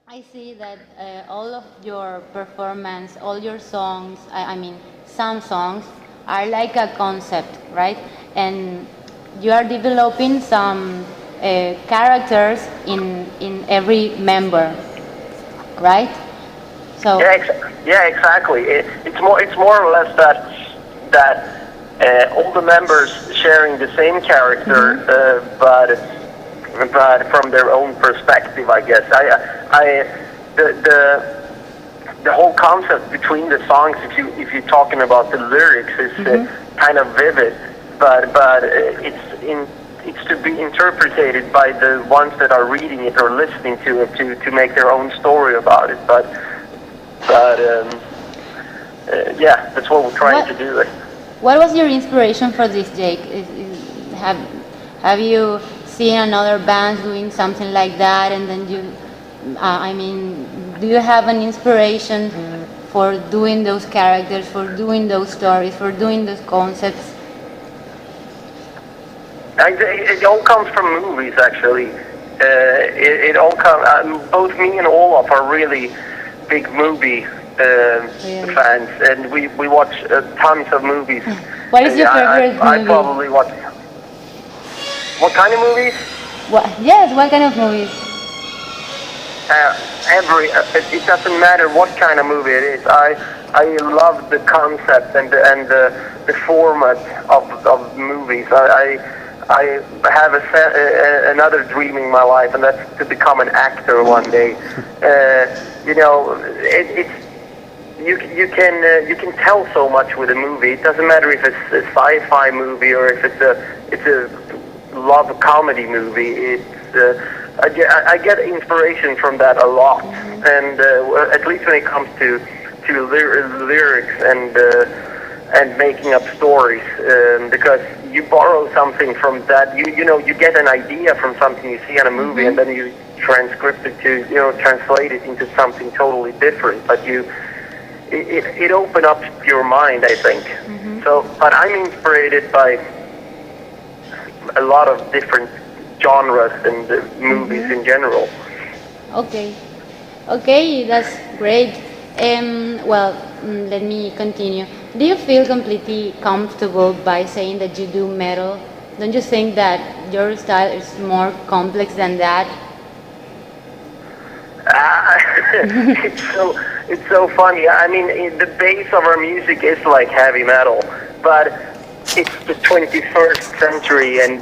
I see that all of your performance, all your songs, I mean, some songs are like a concept, right? And you are developing some characters in every member, right? So, Yeah, exactly. It's more or less that all the members sharing the same character, mhm. but from their own perspective, I guess. The whole concept between the songs, if you're talking about the lyrics, is Mhm. kind of vivid, but it's to be interpreted by the ones that are reading it or listening to it to make their own story about it. But yeah, that's what we're trying What to do. what was your inspiration for this, Jake? Have you seen another band doing something like that, and then you, I mean, do you have an inspiration for doing those characters, for doing those stories, for doing those concepts? It all comes from movies, actually. It all comes. Both me and Olaf are really big movie Really? fans, and we watch tons of movies. What is your favorite I movie? probably watch. What kind of movies? What? Yes, what kind of movies? It doesn't matter what kind of movie it is. I love the concept and the format of movies. I have another dream in my life, and that's to become an actor one day. It's you can tell so much with a movie. It doesn't matter if it's a sci-fi movie or if it's a love comedy movie. I get inspiration from that a lot, and at least when it comes to lyrics and making up stories, because you borrow something from that. You get an idea from something you see in a movie, and then you transcript it to translate it into something totally different. But it open up your mind, I think. So, but I'm inspired by a lot of different genres and movies in general. Okay. Okay, that's great. Well, let me continue. Do you feel completely comfortable by saying that you do metal? Don't you think that your style is more complex than that? Ah, it's so funny. I mean, the base of our music is like heavy metal, but it's the 21st century, and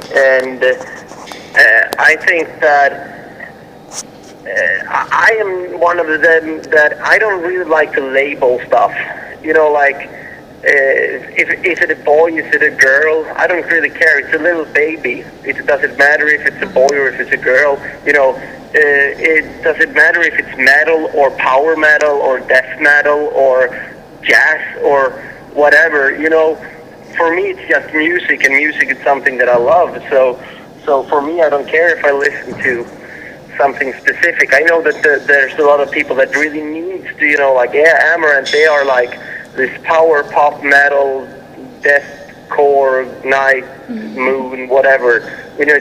I think that I am one of them that I don't really like to label stuff. Like if it's a boy, is it a girl? I don't really care. It's a little baby. It doesn't matter if it's a boy or if it's a girl. It doesn't matter if it's metal or power metal or death metal or jazz or whatever. For me, it's just music, and music is something that I love. So for me, I don't care if I listen to something specific. I know that there's a lot of people that really needs to, like Amaranthe, they are like this power pop metal, deathcore, night, moon, whatever.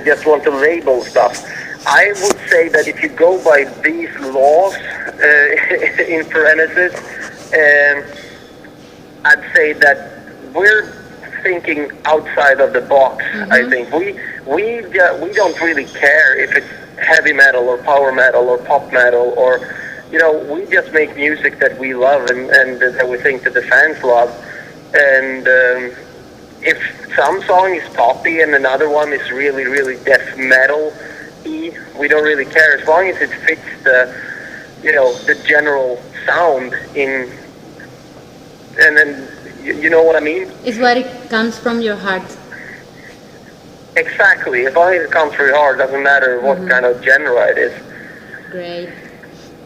Just want to label stuff. I would say that if you go by these laws, in parentheses, I'd say that we're thinking outside of the box. I think we don't really care if it's heavy metal or power metal or pop metal or we just make music that we love and that we think that the fans love. And if some song is poppy and another one is really really death metal, we don't really care as long as it fits the general sound in. And then you know what I mean? It's what it comes from your heart. Exactly. As long as it comes very hard, doesn't matter what kind of genre it is. Great.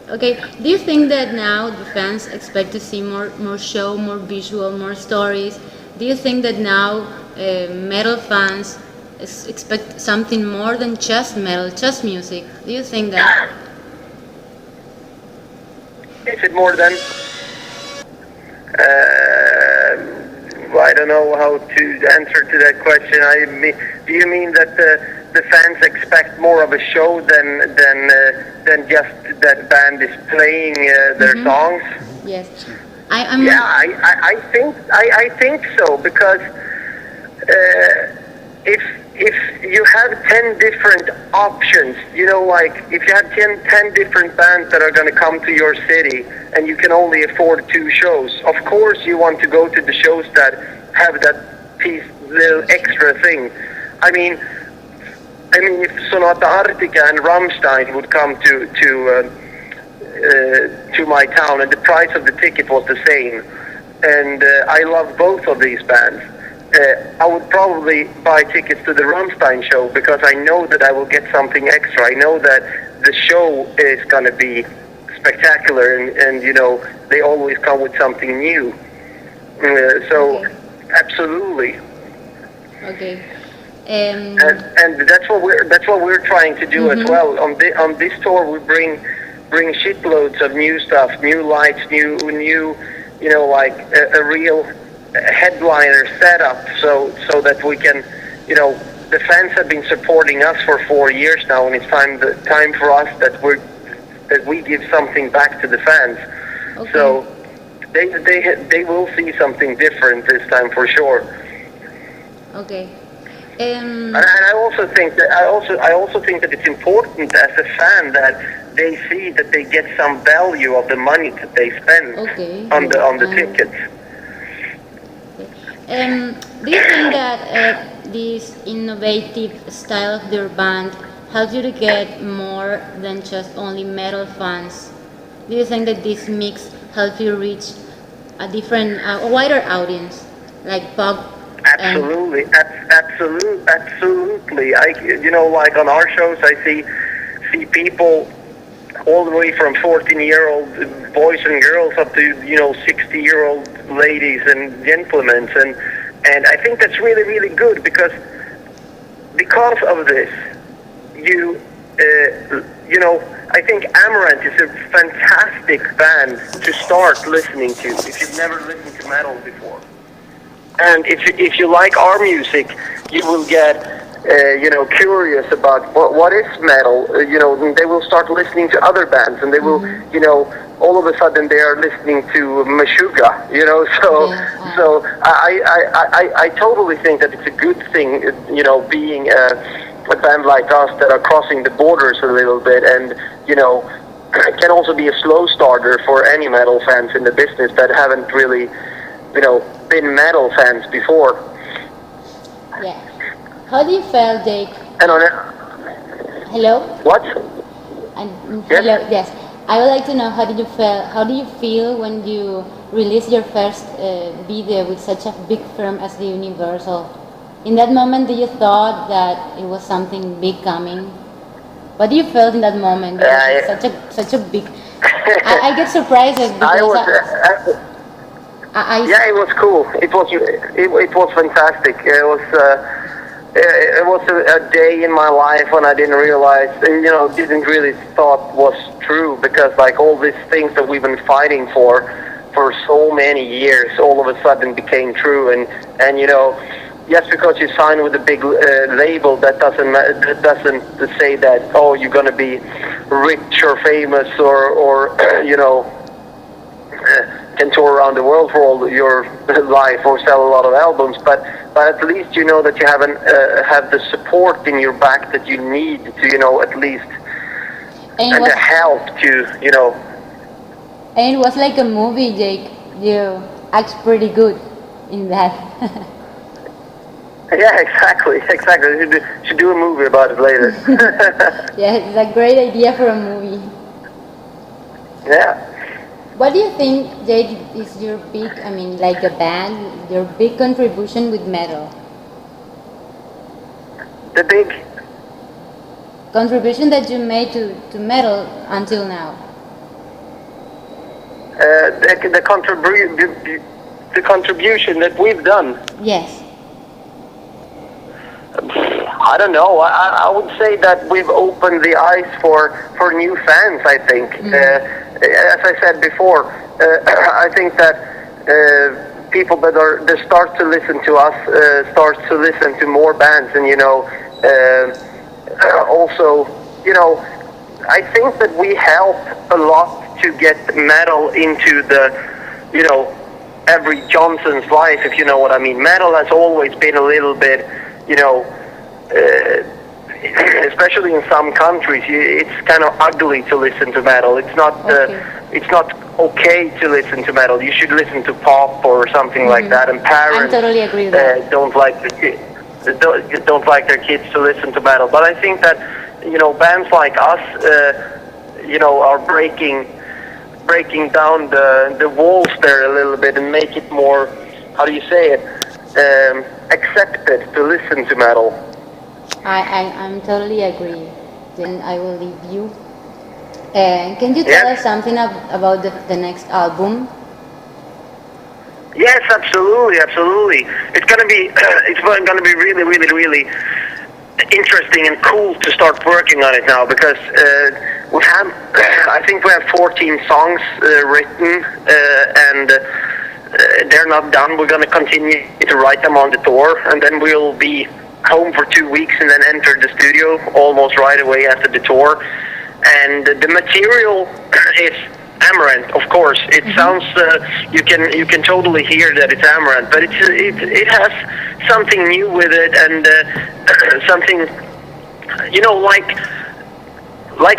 Okay, do you think that now the fans expect to see more show, more visual, more stories? Do you think that now metal fans expect something more than just metal, just music? Do you think that? Is it more than? I don't know how to answer to that question. Do you mean that the fans expect more of a show than just that band is playing their songs. Yes. I'm. Yeah, I think so, because if you have 10 different options, like if you have 10 different bands that are going to come to your city and you can only afford 2 shows, of course you want to go to the shows that have that piece, little extra thing. I mean, if Sonata Arctica and Rammstein would come to my town and the price of the ticket was the same, and I love both of these bands, I would probably buy tickets to the Rammstein show because I know that I will get something extra. I know that the show is going to be spectacular, and they always come with something new. So, Okay. absolutely. Okay. And that's what we're trying to do as well. On this tour, we bring shitloads of new stuff, new lights, new like a real headliner setup, so that we can, the fans have been supporting us for 4 years now, and it's time for us that we give something back to the fans. Okay. So they will see something different this time for sure. Okay. And I also think that it's important as a fan that they see that they get some value of the money that they spend on the tickets. Do you think that this innovative style of their band helps you to get more than just only metal fans? Do you think that this mix helps you reach a different, a wider audience, like pop? Absolutely. Like on our shows, I see people all the way from 14-year-old boys and girls up to 60-year-old ladies and gentlemen, and I think that's really, really good because of this, I think Amaranthe is a fantastic band to start listening to if you've never listened to metal before. And if you like our music, you will get curious about what is metal. They will start listening to other bands, and they will all of a sudden they are listening to Meshuggah. So I totally think that it's a good thing. Being a band like us that are crossing the borders a little bit, and can also be a slow starter for any metal fans in the business that haven't really been metal fans before. Yeah. How do you feel, Jake? And on it. Hello? What? Yes? Hello. Yes. I would like to know how do you feel when you released your first video with such a big firm as the Universal? In that moment, did you thought that it was something big coming? What do you felt in that moment? Because it's such a big. I get surprised because yeah, it was cool. It was fantastic. It was a day in my life when I didn't realize, didn't really thought was true, because like all these things that we've been fighting for so many years, all of a sudden became true. And just because you sign with a big label, that doesn't say that you're gonna be rich or famous or can tour around the world for all your life or sell a lot of albums, but at least you know that you have the support in your back that you need to at least and the help to And it was like a movie, Jake. You act pretty good in that. Yeah, exactly. You should do a movie about it later. Yeah, it's a great idea for a movie. Yeah. What do you think, Jake, is your big, like a band, your big contribution with metal? The big contribution that you made to metal until now? The contribution that we've done. Yes. I don't know. I would say that we've opened the eyes for new fans, I think. As I said before, I think that people that start to listen to us start to listen to more bands, and also, you know, I think that we help a lot to get metal into the, you know, every Johnson's life, if you know what I mean. Metal has always been a little bit, you know, especially in some countries, it's kind of ugly to listen to metal. It's not okay to listen to metal. You should listen to pop or something like that. And parents totally agree with that. don't like their kids to listen to metal. But I think that, you know, bands like us, you know, are breaking down the walls there a little bit and make it more, how do you say it, accepted to listen to metal. I'm totally agree. Then I will leave you. Can you tell us something about the next album? Yes, absolutely. It's gonna be really interesting and cool to start working on it now, because we have, I think we have 14 songs written, and they're not done. We're gonna continue to write them on the tour, and then we'll be home for 2 weeks and then enter the studio almost right away after the tour. And the material is Amaranthe, of course. It sounds, you can totally hear that it's Amaranthe, but it has something new with it, and something, you know, like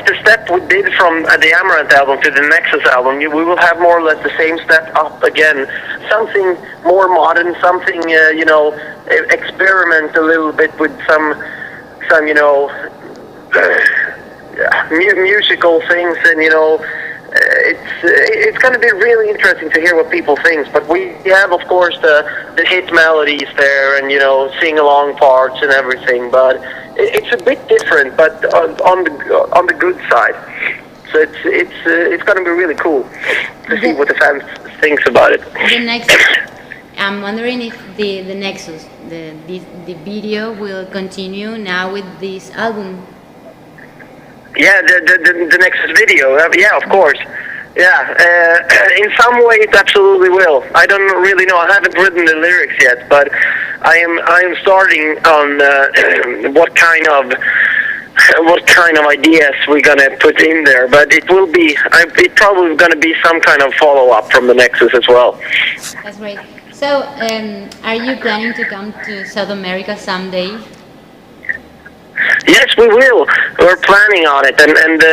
the step we did from the Amaranthe album to the Nexus album. We will have more or less the same step up again, something more modern, something, you know, experiment a little bit with some you know, musical things, and you know, it's going to be really interesting to hear what people think. But we have, of course, the hit melodies there, and you know, sing along parts and everything. But it's a bit different, but on the good side. So it's going to be really cool to see what the fans thinks about it. The next, I'm wondering if the Nexus, the video will continue now with this album. Yeah, the Nexus video. Yeah, of course. Yeah, in some way it absolutely will. I don't really know. I haven't written the lyrics yet, but I am starting on what kind of ideas we're gonna put in there. But it will be. It's probably gonna be some kind of follow up from the Nexus as well. That's great. So, are you planning to come to South America someday? Yes, we will. We're planning on it, and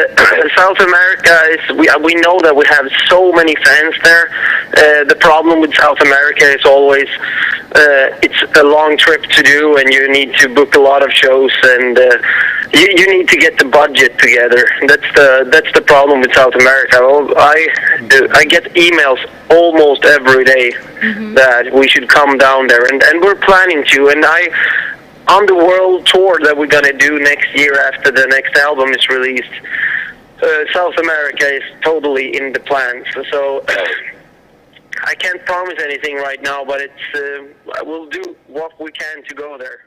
South America is. We know that we have so many fans there. The problem with South America is always it's a long trip to do, and you need to book a lot of shows, and you need to get the budget together. That's the problem with South America. I get emails almost every day that we should come down there, and we're planning to, and on the world tour that we're going to do next year after the next album is released, South America is totally in the plans. So I can't promise anything right now, but we'll do what we can to go there.